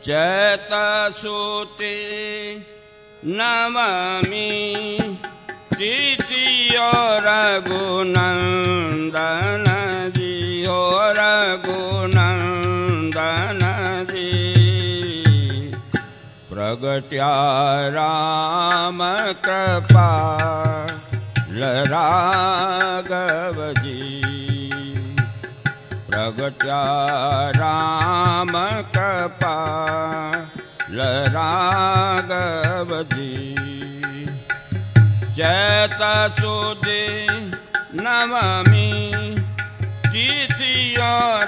चैतसुते नमामि तृतीय रघुनंदन जी हो रघुनंदन जी। प्रगट्या राम कृपाल राघव जी। प्रगट्या राम कृपाल राघव जी। चैतसुते नमामि तृतीय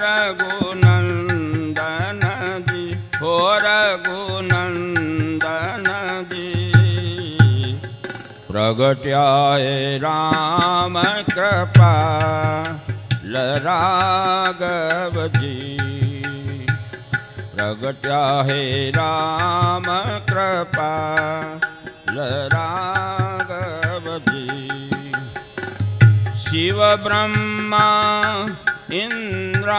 रघुनंदन जी हो रघुनंदन जी। प्रगट्या राम कृपाल राघव जी। प्रगट्या राम कृपाल राघव जी। शिव ब्रह्मा इंद्रादिका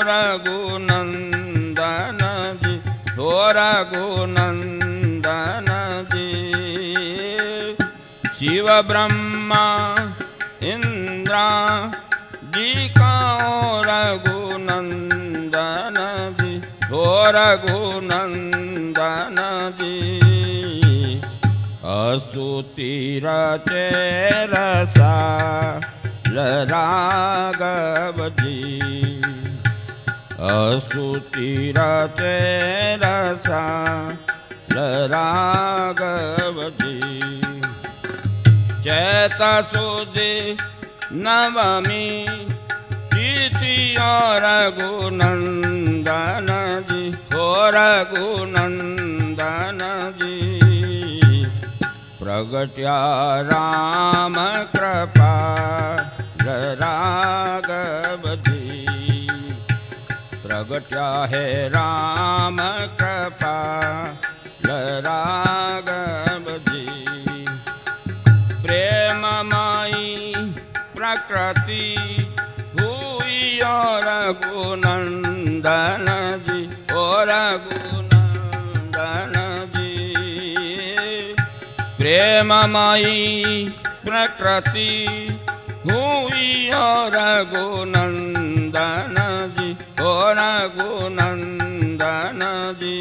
रघुनंदन जी हो रघुनंदन जी। शिव ब्रह्मा इंद्रादिका रघुनंदन जी हो रघुनंदन जी। स्तुति रचे रसाल राघव जी। स्तुति रचे रसाल राघव जी। चैतसुते नमामि तृतीय रघुनंदन जी हो रघुनंदन जी। प्रगट्या राम कृपाल राघव जी। प्रगट्या राम कृपाल राघव जी। प्रेममयी प्रकृति हुई रघुनंदन जी ओ रघुनंदन जी। प्रेममयी प्रकृति हुई रघुनंदन जी ओ रघुनंदन जी।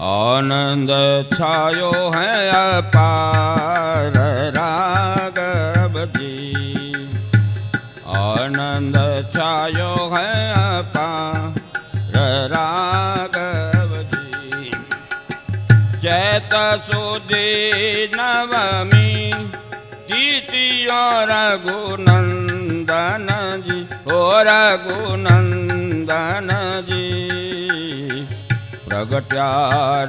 आनंद छायो है अपार राघव जी। आनंद छायो है अपार राघव जी। चैतसुते नमामि तृतीय रघुनंदन जी हो रघुनंदन जी। प्रगट्या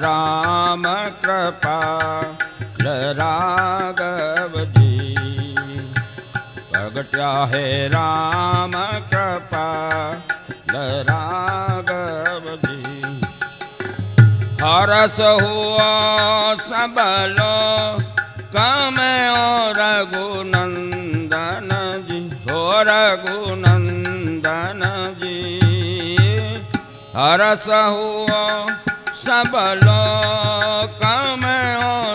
राम कृपाल राघव जी। प्रगट्या राम कृपाल राघव जी। हरस हुआ सबलो कमें रघुनंदन जी हो रघुनंदन जी। हरस हुआ सबलो कमें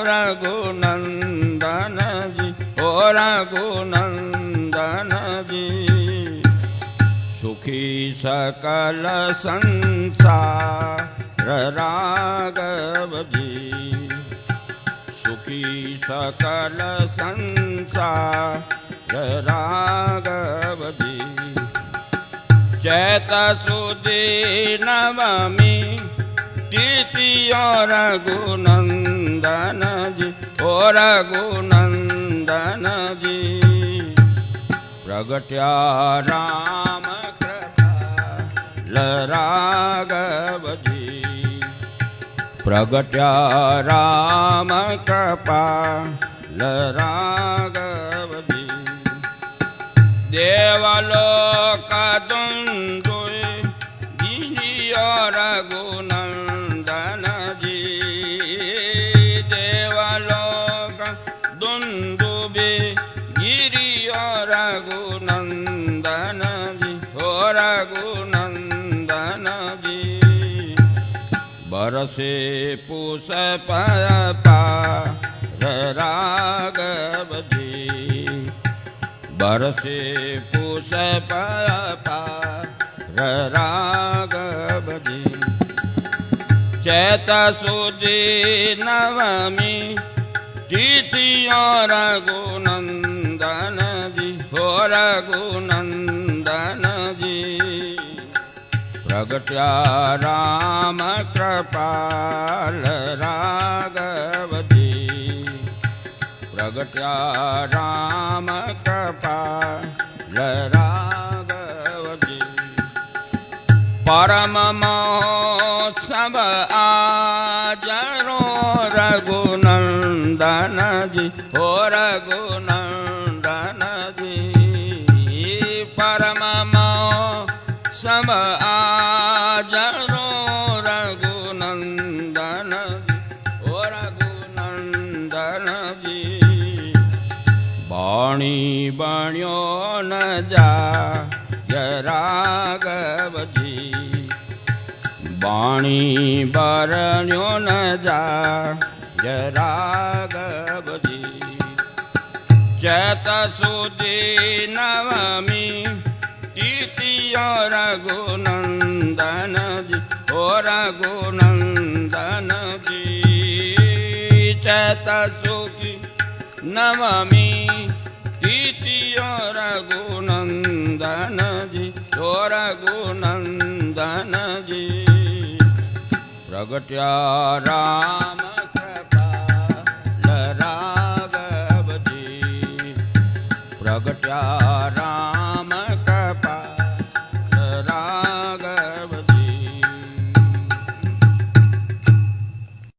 रघुनंदन जी हो रघुनंदन जी। सुखी सकल संसार राघव जी। सुखी सकल संसार राघव जी। चैतसुते नमामि तृतीय रघुनंदन जी ओ रघुनंदन जी। प्रगट्या राम कृपाल राघव जी। प्रगट्या राम कृपाल राघव जी। देवलोक दुंदुभि गिरिय रघुनंदन जी। देवलोक दुंदुभि गिरिय रघुनंदन जी हो रघुनंदन बरसे पुष्प पार राघव जी बरसे पुष्प पार राघव जी चैत सुदी नवमी तिथियों रघुनंदन जी हो रघुनंदन जी प्रगट्या राम कृपाल राघव जी प्रगट्या राम कृपाल राघव जी परम महोत्सव आजरो रघुनंदन जी हो रघुनंदन जी परम महोत्सव आजरो रघुनंदन हो रघुनंदन जी बाणी बण्यो न जा राघव जी बाणी बरण्यो न जा राघव जी चैत सुदी नवमी तिथियो रघुनंदन जी ओ रघुनंदन जी चैत सुदी नवमी तिथियो रघुनंदन जी ओ रघुनंदन जी प्रगट्या राम